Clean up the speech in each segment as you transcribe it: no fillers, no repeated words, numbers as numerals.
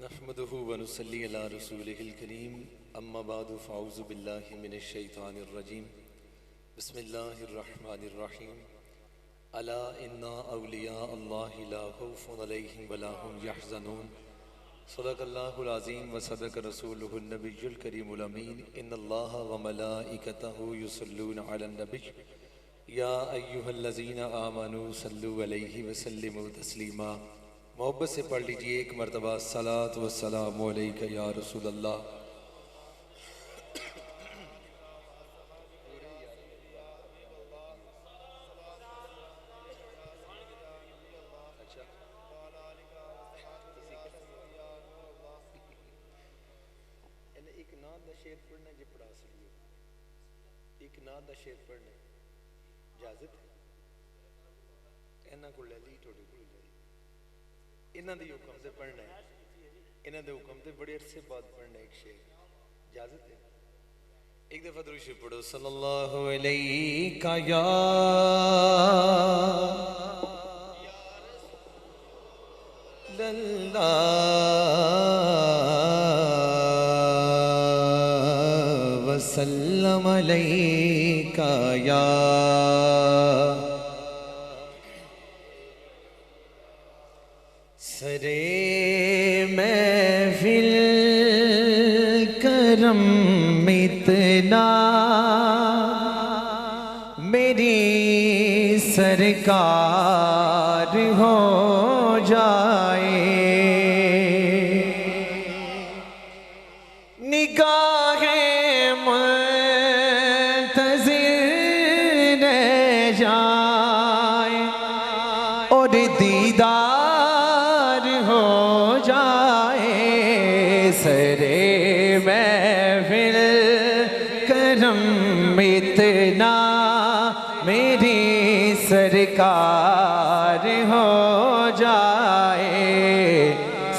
नहमदुहु व नुसल्ली अला रसूलिहिल करीम अम्मा बादु फ़अऊज़ु बिल्लाहि मिनश शैतानिर रजीम बिस्मिल्लाहिर रहमानिर रहीम अला इन्ना औलिया अल्लाहि ला खौफुन अलैहिम व ला हुम यहज़नून सदक़ल्लाहुल अज़ीम व सदक़ रसूलुहुन नबियुल करीमुल अमीन इन्नल्लाहा व मलाइकतहु युसल्लूना अलन नबी या अय्युहल्लज़ीना आमनू सल्लु अलैहि व सल्लिमू तस्लीमा। मोहब्बत से पढ़ लीजिए एक मरतबा सलात व सलामु अलैका या रसूल अल्लाह। एक नाद दा शेर पढ़ना जी पढ़ा सकिए, एक नाद दा शेर पढ़ना इजाजत इन्हां को ले ली थोड़ी को ले इन्हां दे हुक्म से पढ़ना है, इन्हां दे हुक्म से बड़े अरसे बाद पढ़ना एक शेर इजाजत है। एक दफा दुरूद शरीफ पढ़ो सल्लल्लाहु अलैका या लल्लाह वसल्लम अलैका या सरे महफिल करम इतना मेरी सरकार हो जाए, निगाहें मुंतज़िर रह जाए और दीदार हो जाए। सरे महफिल करम इतना मेरी सरकार हो जाए,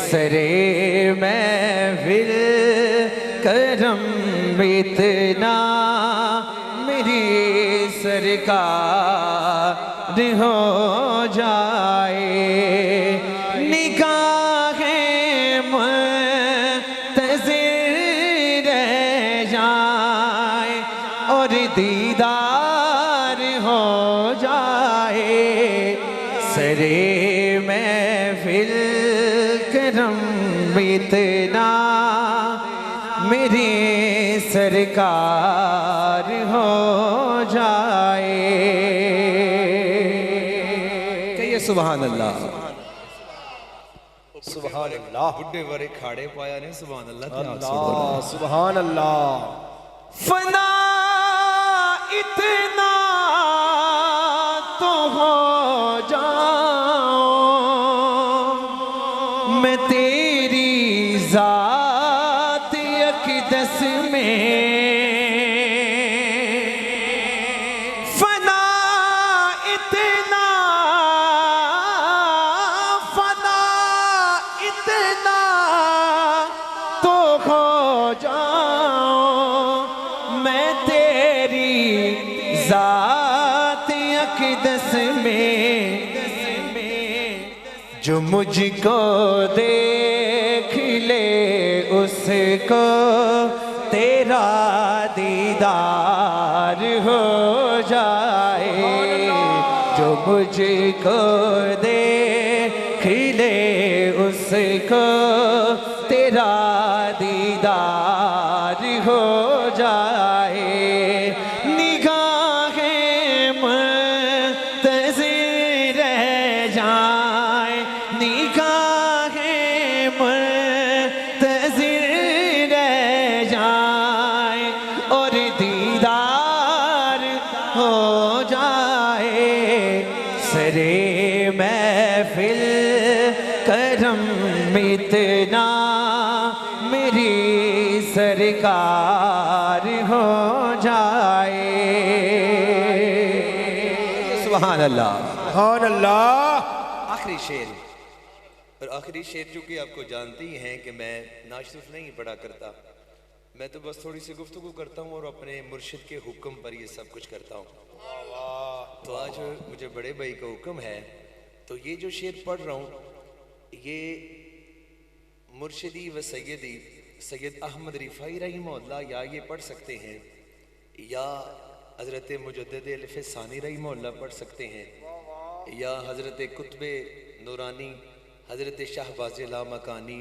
सरे महफिल करम इतना मेरी सरकार हो जाए, निगाहें मुंतज़िर रह जाए और दीदार हो जाए। सरे महफिल करम इतना मेरी सरकार हो जाए। कहिए सुभान अल्लाह, सुभान अल्लाह। बुढ़े वारे खाड़े पाया ने सुभान अल्लाह, अल्लाह सुभान अल्लाह। फना इतना तो हो जाऊं मैं तेरी जात अक़दस में, फना इतना तो हो जाऊं मैं तेरी जात अक़दस में, जो मुझको देख ले उसको तेरा दीदार हो जाए, जो मुझको देख ले उसको तेरा दीदार हो जाए, निगाहें मुंतज़िर रह जाए, निगाहें मुंतज़िर रह जाए और दीदार हो जाए। सरे महफिल करम इतना मेरी सरकार हो जाए। सुभान अल्लाह, सुभान अल्लाह। आखिरी शेर, और आखिरी शेर चूँकि आपको जानते ही हैं कि मैं नात शरीफ नहीं पढ़ा करता, मैं तो बस थोड़ी सी गुफ्तगू करता हूँ और अपने मुर्शिद के हुक्म पर ये सब कुछ करता हूँ। तो आज मुझे बड़े भाई का हुक्म है, तो ये जो शेर पढ़ रहा हूँ ये मुर्शिदी व सैयदी सैयद अहमद रिफ़ाई रहिमहुल्लाह, या ये पढ़ सकते हैं, या हज़रत मुजद्दिद अल-फ़सानी रहिमहुल्लाह पढ़ सकते हैं, या हज़रत कुतुब नूरानी हज़रत शाहबाज़ लामकानी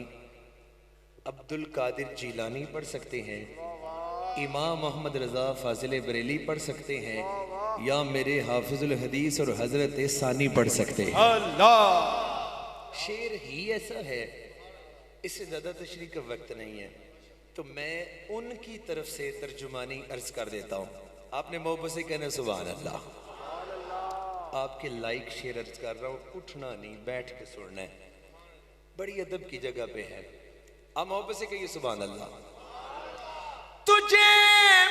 अब्दुल कादिर जीलानी पढ़ सकते हैं, इमाम मोहम्मद रज़ा फ़ाज़िल बरेली पढ़ सकते हैं, या मेरे हाफिज़ुल हदीस और हज़रत सानी पढ़ सकते हैं। अल्लाह, शेर ही ऐसा है, इससे ज़्यादा तशरीह का वक्त नहीं है, तो मैं उनकी तरफ से तर्जुमानी अर्ज कर देता हूँ। आपने मोहब्बत से कहना सुभान अल्लाह। आपके लाइक शेर अर्ज कर रहा हूँ, उठना नहीं, बैठ के सुनना है, बड़ी अदब की जगह पे है। आप मोहब्बत से कहिए सुभान अल्लाह। तुझे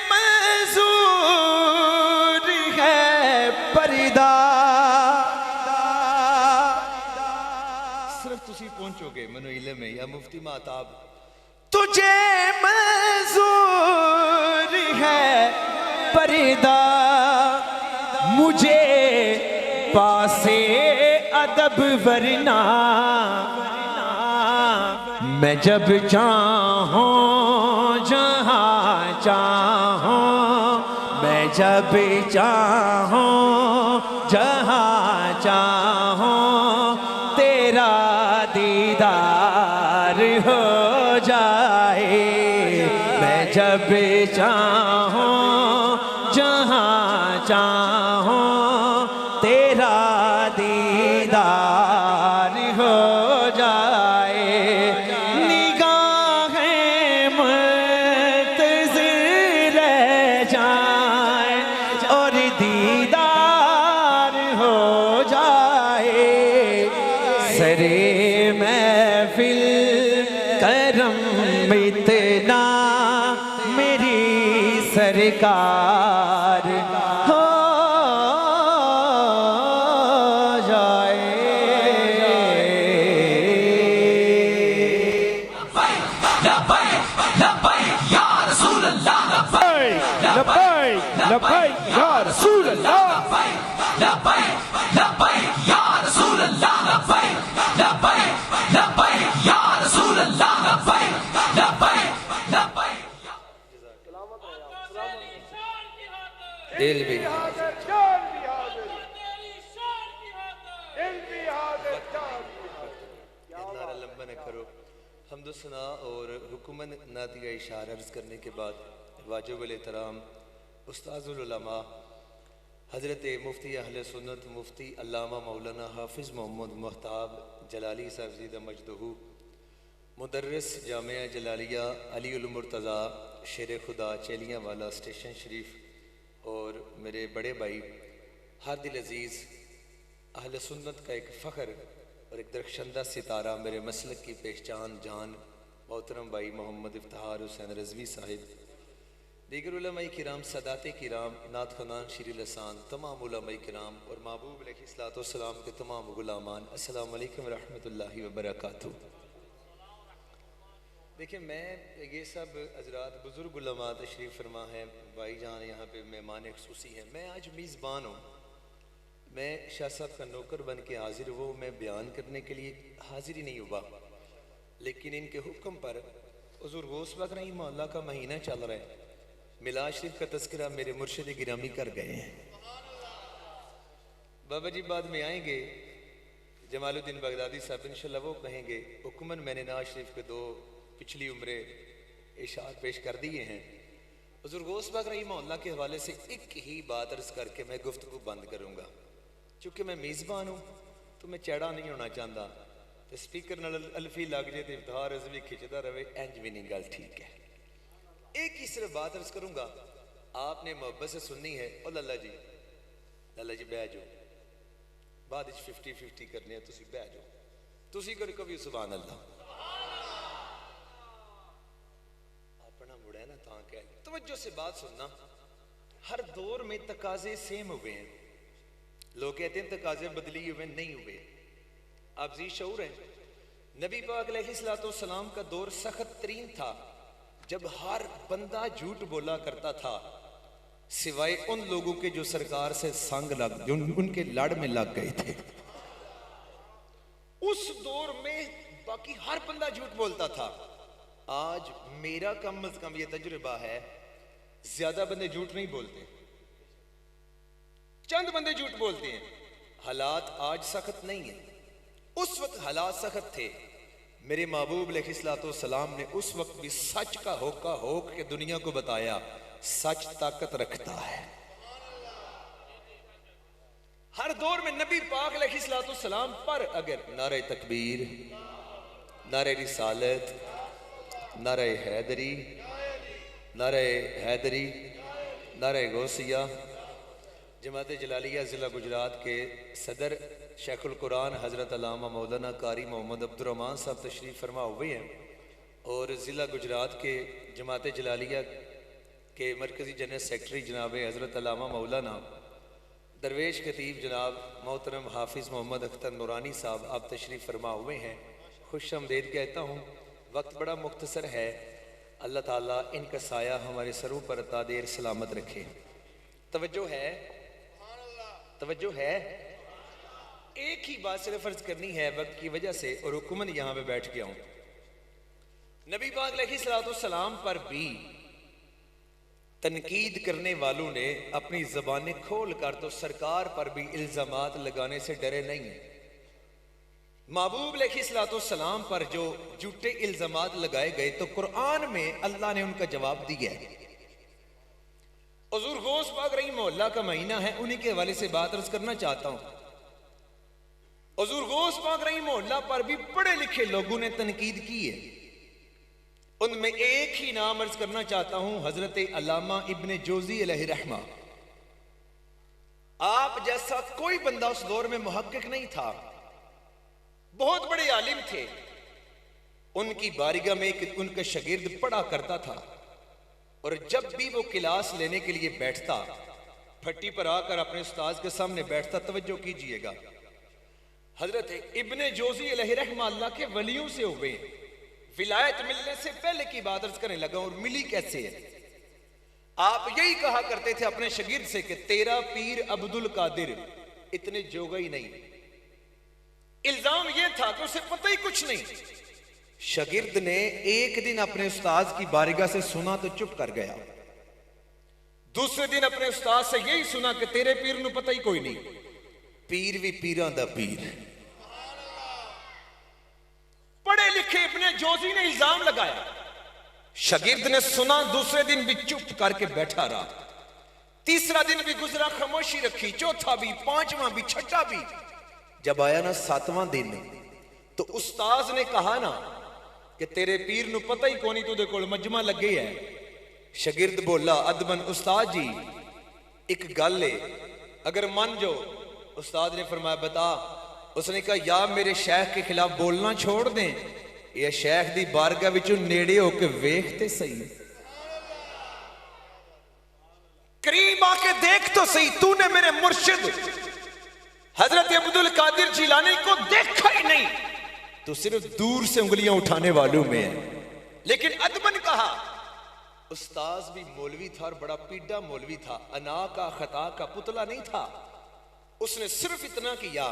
मंजूर है परिदा, सिर्फ तुसी पहुंचोगे मनो इल्म में, या मुफ्ती महताब। तुझे मंजूर है परिदा, मुझे पासे अदब वरना, मैं जब चाहूं जहां चाहूं, मैं जब चाहूं जहां चाहूं, तेरा दीदार हो जाए। मैं जब चाहूं जहां चाहूं, तेरा दीदार हो जाए। निगाहें मुंतज़िर रह जाए और दीदार हो जाए। सरे महफिल करम इतना मेरी सरकार हो जाए। लब्बैक या रसूल अल्लाह, लब्बैक या रसूल अल्लाह, लब्बैक या रसूल अल्लाह, लब्बैक। दिल भी जान भी हाजिर, दिल भी हाजिर, जान भी हाजिर। नारा लंबा न करो। हम्दो सना और हुकूमत नातिया इशार अर्ज करने के बाद वाजिब एहतराम उस्ताजुल उलमा हज़रत मुफ्ती अहले सुन्नत मुफ्ती अल्लामा मौलाना हाफिज़ मोहम्मद महताब जलाली साहब मजदहू, मुदर्रिस जामिया जलालिया अली उल मुर्तज़ा शेर खुदा चेलियाँ वाला स्टेशन शरीफ, और मेरे बड़े भाई हादिल अज़ीज़ अहले सुन्नत का एक फ़ख्र और एक दरख्शंदा सितारा, मेरे मसलक की पहचान जान मोहतरम भाई मोहम्मद इफ्तिखार हुसैन रज़वी साहिब, दीगर उलमाए किराम, सदाते किराम, नात खनान, शीर लसान, तमाम उलमाए किराम और महबूब अलैहिस्सलाम के तमाम गुलामान, अस्सलामु अलैकुम रहमतुल्लाहि व बरकातुहू। देखिए, मैं ये सब हज़रात बुज़ुर्ग उलमा तशरीफ़ फरमा है, भाईजान यहाँ पे मेहमान ख़ुसूसी हैं। मैं आज मेज़बान हूँ, मैं शाह साहब का नौकर बन के हाजिर हुआ। मैं बयान करने के लिए हाजिर ही नहीं हुआ, लेकिन इनके हुक्म पर हुज़ूर गौस पाक रहमतुल्लाह का महीना चल रहा है, मिलाद शरीफ का तज़किरा मेरे मुर्शिद गिरामी कर गए हैं। बाबा जी बाद में आएंगे, जमालुद्दीन बगदादी साहब इंशाल्लाह वो कहेंगे, हुक्मन मैंने नाज शरीफ के 2 पिछली उम्रें इशार पेश कर दिए हैं। हुज़ूर गौस पाक रहमतुल्लाह के हवाले से एक ही बात अर्ज़ करके मैं गुफ्तगू बंद करूँगा। चूँकि मैं मेज़बान हूँ तो मैं चैड़ा नहीं होना चाहता, तो स्पीकर नाल अल्फी लग जाए तो इफ्तिखार रज़वी खिंचता रहे, इंज भी नहीं गल ठीक है। एक ही सिर्फ बात अर्ज करूंगा, आपने मोहब्बत से सुननी है। और लल्ला जी बह जाओ, बाद 50-50 करने, तुसी बह जाओ, तुसी करो कभी सुभान अल्लाह। अपना मुड़ा है ना, ता कह तवज्जो से बात सुनना। हर दौर में तकाजे सेम हुए हैं। लोग कहते हैं तकाजे बदली हुए, नहीं हुए। आप जी शऊर हैं, नबी पाक अलैहिस्सलाम का दौर सख्त तरीन था, जब हर बंदा झूठ बोला करता था, सिवाय उन लोगों के जो सरकार से संग लग, जो उनके लड़ में लग गए थे। उस दौर में बाकी हर बंदा झूठ बोलता था। आज मेरा कम अज कम ये तजुर्बा है, ज्यादा बंदे झूठ नहीं बोलते, चंद बंदे झूठ बोलते हैं। हालात आज सख्त नहीं है, उस वक्त हालात सख्त थे। मेरे महबूब अलैहिस्सलाम ने उस वक्त भी सच का होका होक के दुनिया को बताया, सच ताकत रखता है। हर दौर में नबी पाक अलैहिस्सलाम पर अगर नारे तकबीर, नारे रिसालत, नारे हैदरी, नारे हैदरी, नारे गौसिया, जमात जलालिया ज़िला गुजरात के सदर शेखुल कुरान हज़रत अल्लामा मौलाना कारी मोहम्मद अब्दुर्रहमान साहब तशरीफ़ फरमा हुए हैं, और ज़िला गुजरात के जमात जलालिया के मरकज़ी जनरल सेक्रेटरी जनाब हज़रत अल्लामा मौलाना दरवेश खतीब जनाब मोहतरम हाफिज़ मोहम्मद अख्तर नूरानी साहब आप तशरीफ़ फरमा हुए हैं। खुश आमदीद कहता हूँ। वक्त बड़ा मुख्तसर है, अल्लाह ताला इनका साया हमारे सरों पर अता देर सलामत रखे। तवज्जो है, तवज्जो है। एक ही बात सिर्फ अर्ज करनी है वक्त की वजह से, और हुक्मन यहां पे बैठ गया हूं। नबी पाक अलैहिस्सलाम पर भी तनकीद करने वालों ने अपनी जबानें खोल कर तो सरकार पर भी इल्जामात लगाने से डरे नहीं है। महबूब अलैहिस्सलाम पर जो झूठे इल्जामात लगाए गए तो कुरान में अल्लाह ने उनका जवाब दिया है। हुजूर गौस पाक रहमहुल्लाह का महीना है, उन्हीं के हवाले से बात अर्ज करना चाहता हूं। हुजूर गौस पाक रहमहुल्लाह पर भी पढ़े लिखे लोगों ने तनकीद की है, उनमें एक ही नाम अर्ज करना चाहता हूं, हजरत अल्लामा इब्ने जोजी अलैहि रहमा। आप जैसा कोई बंदा उस दौर में मुहक्किक नहीं था, बहुत बड़े आलिम थे। उनकी बारगाह में एक उनका शागिर्द पढ़ा करता था, और जब भी वो क्लास लेने के लिए बैठता, फट्टी पर आकर अपने उस्ताद के सामने बैठता। तवज्जो कीजिएगा, हजरत इब्ने जोजी अलैहि रहमा अल्लाह के वलियों से हुए, विलायत मिलने से पहले की बात अर्ज करने लगा। और मिली कैसे है? आप यही कहा करते थे अपने शागिर्द से कि तेरा पीर अब्दुल कादिर इतने जोगा ही नहीं। इल्जाम यह था कि उसे पता ही कुछ नहीं। शागिर्द ने एक दिन अपने उस्ताद की बारगाह से सुना तो चुप कर गया। दूसरे दिन अपने उस्ताद से यही सुना कि तेरे पीर नूं पता ही कोई नहीं। पीर भी पीरां दा पीर। पढ़े लिखे इब्ने जोजी ने इल्जाम लगाया, शागिर्द ने सुना, दूसरे दिन भी चुप करके बैठा रहा। तीसरा दिन भी गुजरा, खामोशी रखी, चौथा भी, पांचवा भी, छठा भी। जब आया ना सातवां दिन, तो उस्ताद ने कहा ना कि तेरे पीर नूं पता ही कोनी, तुदे कोल मजमा लगे है। शागिर्द बोला अदबन, उस्ताद जी एक गल है, अगर मान जाओ। उस्ताद ने फरमाया बता। उसने कहा या मेरे शेख के खिलाफ बोलना छोड़ दें, या शेख दी बारगाह विचों नेड़े होके वेखते सही, करीब आके देख तो सही। तूने मेरे मुर्शिद हजरत अब्दुल कादिर जिलानी को देखा ही नहीं, तो सिर्फ दूर से उंगलियां उठाने वालों में है। लेकिन अदबन कहा। उस्ताद भी मौलवी था और बड़ा पीड़ा मौलवी था, अना का खता का पुतला नहीं था। उसने सिर्फ इतना किया,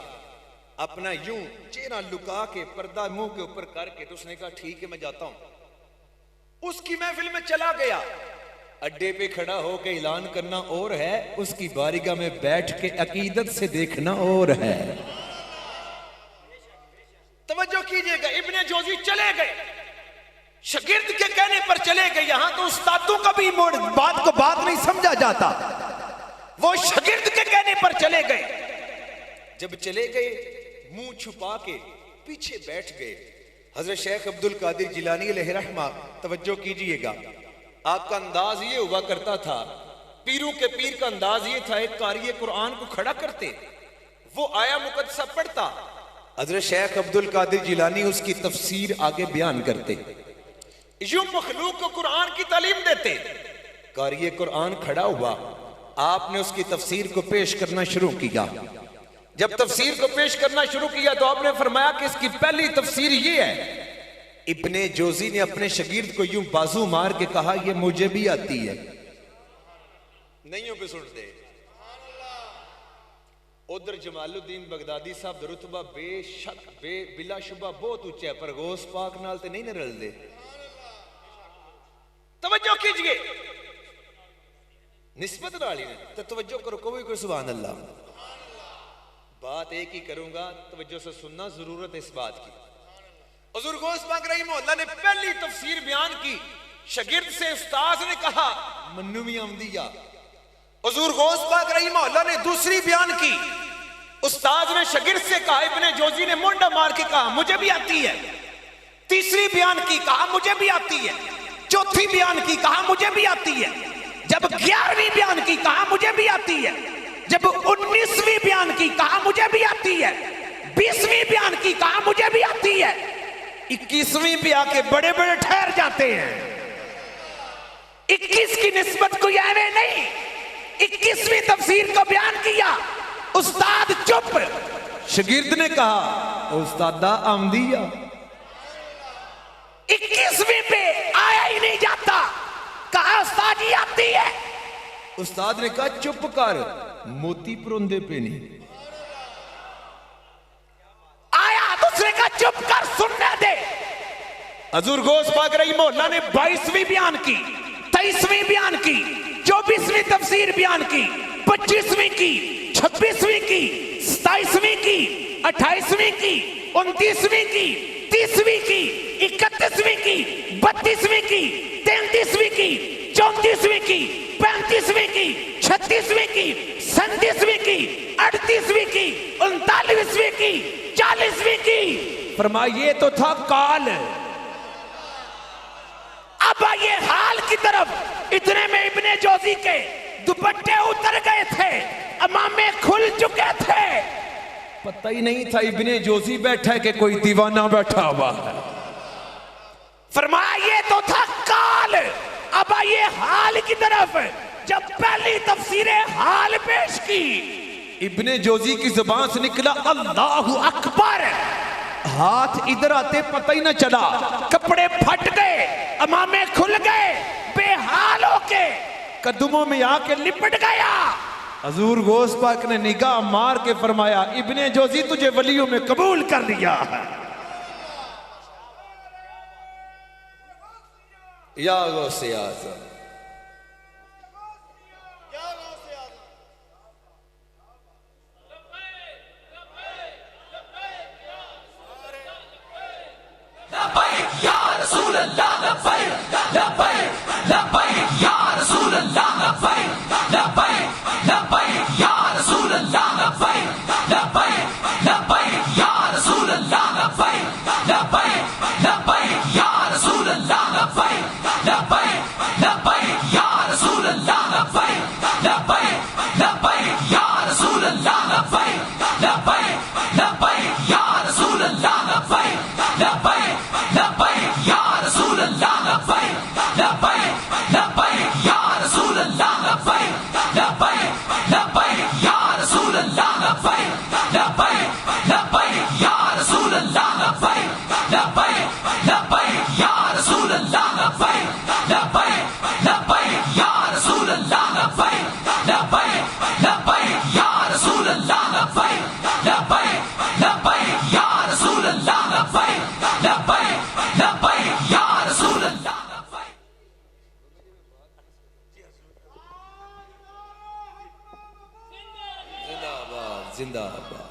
अपना यूं चेहरा लुका के पर्दा मुंह के ऊपर करके, तो उसने कहा ठीक है मैं जाता हूं। उसकी महफिल में चला गया। अड्डे पे खड़ा होकर ऐलान करना और है, उसकी बारगाह में बैठ के अकीदत से देखना और है। तवज्जो कीजिएगा, इब्ने जोजी चले गए, शागिर्द के कहने पर चले गए। यहां तो उस्तादों का भी बात को बात नहीं समझा जाता, वो शागिर्द के कहने पर चले गए। जब चले गए, मुंह छुपा के पीछे बैठ गए। हजरत शेख अब्दुल कादिर जिलानी अलैहि रहमा, तवज्जो कीजिएगा, आपका अंदाज ये हुआ करता था, पीरों के पीर का अंदाज ये था, एक कारी कुरान को खड़ा करते, वो आया मुकद्दसा पढ़ता, हजरत शेख अब्दुल कादिर जिलानी उसकी तफसीर आगे बयान करते, यूं मखलूक को कुरान की तालीम देते। कारी कुरान खड़ा हुआ, आपने उसकी तफसीर को पेश करना शुरू किया। जब तफसीर को पेश करना शुरू किया तो आपने फरमाया कि इसकी पहली तफसीर ये है। इब्ने जोजी ने अपने शागिर्द को यूं बाजू मार के कहा, यह मुझे भी आती है। नहीं हो पे सुनते। उधर जमालुद्दीन बगदादी साहब दा रुतबा बेशक बिलाशुबा बहुत उच्चा है, पर गौस पाक नाल ते नहीं न रलदे। तवज्जो कीजिए, निस्बत वाली ने तो तवज्जो करो, कोई सुभान अल्लाह। बात एक ही करूंगा, तवज्जो से सुनना, जरूरत है इस बात की। हुजूर गौस पाक रहीमहुल्लाह ने पहली तफसीर बयान की, शागिर्द से उस्ताद ने कहा मन्नू भी आमदिया। हुजूर गौस पाक रहीमहुल्लाह ने दूसरी बयान की, उस्ताद ने शागिर्द से कहा, इब्ने जोजी ने मुंडा मार के कहा मुझे भी आती है। तीसरी बयान की, कहा मुझे भी आती है। चौथी बयान की, कहा मुझे भी आती है। जब 11वीं बयान की, कहा मुझे भी आती है। जब 19वीं बयान की, कहा मुझे भी आती है। 20वीं बयान की, कहा मुझे भी आती है। 21वीं पे आके बड़े बड़े ठहर जाते हैं। 21 की निस्बत कोई ऐवे नहीं। 21वीं तफसीर को बयान किया, उस्ताद चुप। शागिर्द ने कहा उस्तादा आमदिया। 21वीं पे आया ही नहीं जाता, कहा उस्ताद जी आती है। उस्ताद ने कहा चुप कर, मोती परोंदे पे नहीं आया। दूसरे का चुप कर, सुनने दे। हुजूर गौस पाक रहीमहुल्लाह ने 22वीं बयान की, 23वीं बयान की, 24वीं तफसीर बयान की, 25वीं की, 26वीं की, 27वीं की, 28वीं की, 29वीं की, 30वीं की, 31वीं की, 32वीं की, 33वीं की, 34वीं की, 35वीं की, 36वीं की, 37वीं की, 38वीं की, 39वीं की, 40वीं की। फरमाइए तो था काल। अब आइए हाल की तरफ। इतने में इब्ने जोजी के दुपट्टे उतर गए थे, अमामे खुल चुके थे। पता ही नहीं था इब्ने जोजी बैठा है कि कोई दीवाना बैठा हुआ है। फरमाइए तो था काल। अब आइए हाल की तरफ। जब पहली तफसीरे हाल पेश की, इब्ने जोजी की जुबान से निकला अल्लाहु अकबर। हाथ इधर आते पता ही ना चला, कपड़े फट गए, अमामे खुल गए, बेहाल होके कदमों में आके लिपट गया। हुजूर गौस पाक ने निगाह मार के फरमाया इब्ने जोजी तुझे वलियों में कबूल कर लिया है। या गौसे आज़म, लब्बैक या रसूल अल्लाह, लब्बैक लब्बैक लब्बैक या रसूल अल्लाह, लब्बैक लब्बैक लब्बैक या रसूल अल्लाह, लब्बैक लब्बैक लब्बैक या रसूल अल्लाह, लब्बैक लब्बैक लब्बैक या रसूल अल्लाह, लब्बैक लब्बैक लब्बैक या रसूल अल्लाह, लब्बैक लब्बैक लब्बैक या रसूल अल्लाह, लब्बैक लब्बैक लब्बैक या रसूल अल्लाह, लब्बैक लब्बैक लब्बैक या रसूल अल्लाह, लब्बैक लब्बैक लब्बैक या रसूल अल्लाह, लब्बैक लब्बैक लब्बैक या रसूल अल्लाह, लब्बैक लब्बैक लब्बैक या रसूल अल्लाह, लब्बैक लब्बैक लब्बैक या रसूल अल्लाह, लब्बैक लब्बैक लब्बैक या रसूल अल्लाह, लब्बैक लब्बैक लब्बैक या रसूल अल्लाह, लब्बैक लब्बैक लब्बैक या रसूल अल्लाह, लब्बैक लब्बैक लब्बैक या रसूल अल्लाह, लब्बैक। जिंदाबाद जिंदाबाद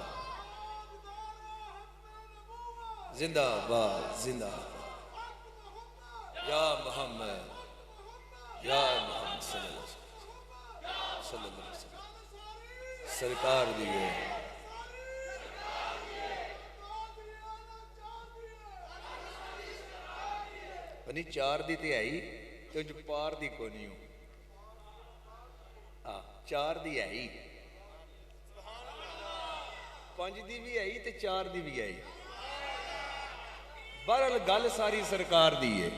जिंदाबाद जिंदाबाद। या मोहम्मद सल्लल्लाहु अलैहि वसल्लम सरकार दिए। पनी 4 दी ते आई ते जो पार दी को नहीं हूं। 4 दी आई, 5 दी भी आई ते 4 दी भी आई। बहरहाल गल सारी सरकार दी है।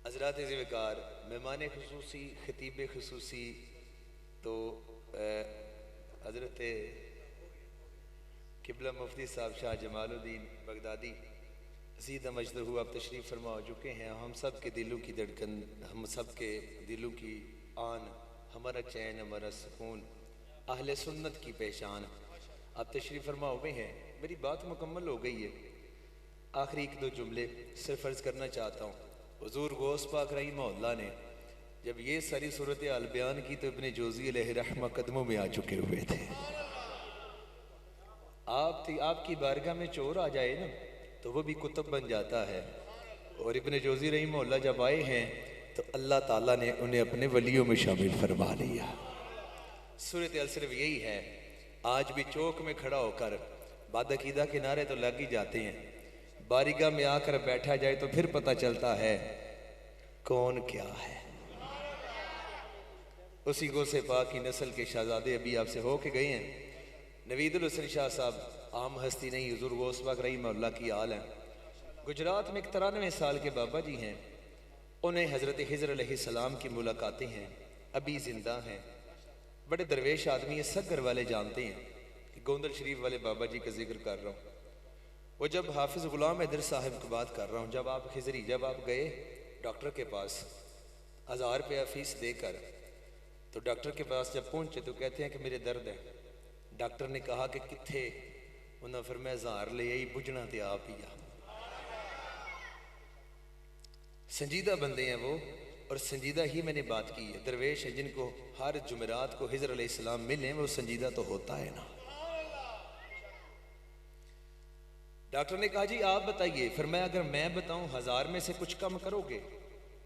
हजरात ज़िम्मेदार मेहमान खुसूसी, खतीब खुसूसी, तो हजरत किबला मुफ्ती साहब शाह जमालुद्दीन बगदादी सीधा मजदहू आप तशरीफ़ फरमा हो चुके हैं। हम सब के दिलों की धड़कन, हम सब के दिलों की आन, हमारा चैन, हमारा सुकून, अहले सुन्नत की पहचान। आप तशरीफ़ फरमा हुए हैं, मेरी बात मुकम्मल हो गई है। आखिरी एक दो जुमले सिर्फ अर्ज़ करना चाहता हूँ। हुज़ूर गौस पाक रहमहुल्लाह ने जब ये सारी सूरत हाल बयान की तो इब्ने जोज़ी अलैहि रहमा कदमों में आ चुके हुए थे। आपकी बारगाह में चोर आ जाए ना तो वो भी कुतुब बन जाता है। और इब्ने जोज़ी रहमहुल्लाह जब आए हैं तो अल्लाह ताला ने उन्हें अपने वलियों में शामिल फरमा लिया। सूरत हाल सिर्फ यही है। आज भी चौक में खड़ा होकर बादअकीदा के नारे तो लग ही जाते हैं, बारगाह में आकर बैठा जाए तो फिर पता चलता है कौन क्या है। उसी गौसे पाक की नस्ल के शहजादे अभी आपसे हो के गए हैं। नवीदुल हुसैन शाह साहब आम हस्ती नहीं, हुज़ूर गौस पाक रहमहुल्लाह की आल हैं। गुजरात में एक 93 साल के बाबा जी हैं। उन्हें हज़रत हिज़्र अलैहिस्सलाम की मुलाकातें हैं, अभी ज़िंदा हैं। बड़े दरवेश आदमी है, सगर वाले जानते हैं कि गोंदल शरीफ वाले बाबा जी का जिक्र कर रहा हूँ। वो जब हाफिज़ ग़ुलाम हैदर साहब की बात कर रहा हूँ, जब आप खिजरी जब आप गए डॉक्टर के पास 1000 रुपया फीस देकर, तो डॉक्टर के पास जब पहुँचे तो कहते हैं कि मेरे दर्द है। डॉक्टर ने कहा कि कित्थे? उन्होंने फिर मैं 1000 ले आई, बुझना तो आप ही आ। संजीदा बंदे हैं वो, और संजीदा ही मैंने बात की है। दरवेश है जिनको हर जुमेरात को हिज़्र अलैहिस्सलाम मिले, वो संजीदा तो होता है ना। डॉक्टर ने कहा जी आप बताइए। फिर मैं अगर मैं बताऊं 1000 में से कुछ कम करोगे?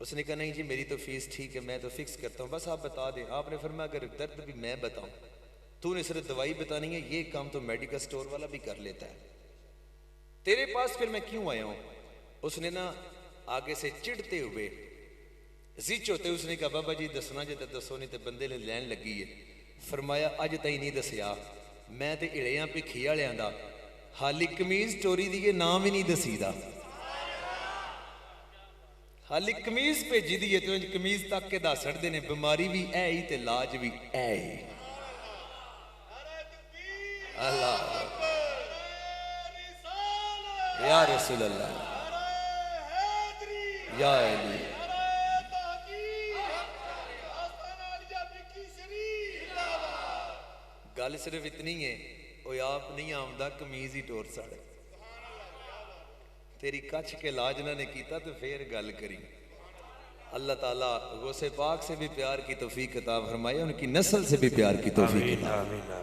उसने कहा नहीं जी मेरी तो फीस ठीक है, मैं तो फिक्स करता हूँ, बस आप बता दें। आपने फरमाया अगर दर्द भी मैं बताऊं, तूने सिर्फ दवाई बतानी है, ये काम तो मेडिकल स्टोर वाला भी कर लेता है, तेरे पास फिर मैं क्यों आया हूं? उसने ना आगे से चिढ़ते हुए जिच होते उसने कहा बाबा जी दसना जे तो दसो, नहीं तो बंदे ने लैन लगी है। फरमाया अज तई नहीं दसिया, मैं तो इड़िया भिखी वालियां दा हाली कमीज चोरी दी ये नाम ही नहीं दसीदा। हाली कमीज भेजी दी है तो कमीज तक के दस छड़ते ने, बीमारी भी है ही ते इलाज भी है ही। अल्लाह या रसूल अल्लाह या अली। गल सिर्फ इतनी है, वो आप नहीं आमदा कमीज ही टोर सड़। तेरी कच्छ के लाज ना ने कीता तो फिर गल करी। अल्लाह ताला गौसे पाक से भी प्यार की तौफीक अता फरमाए, उनकी नस्ल से भी प्यार की तौफीक अता।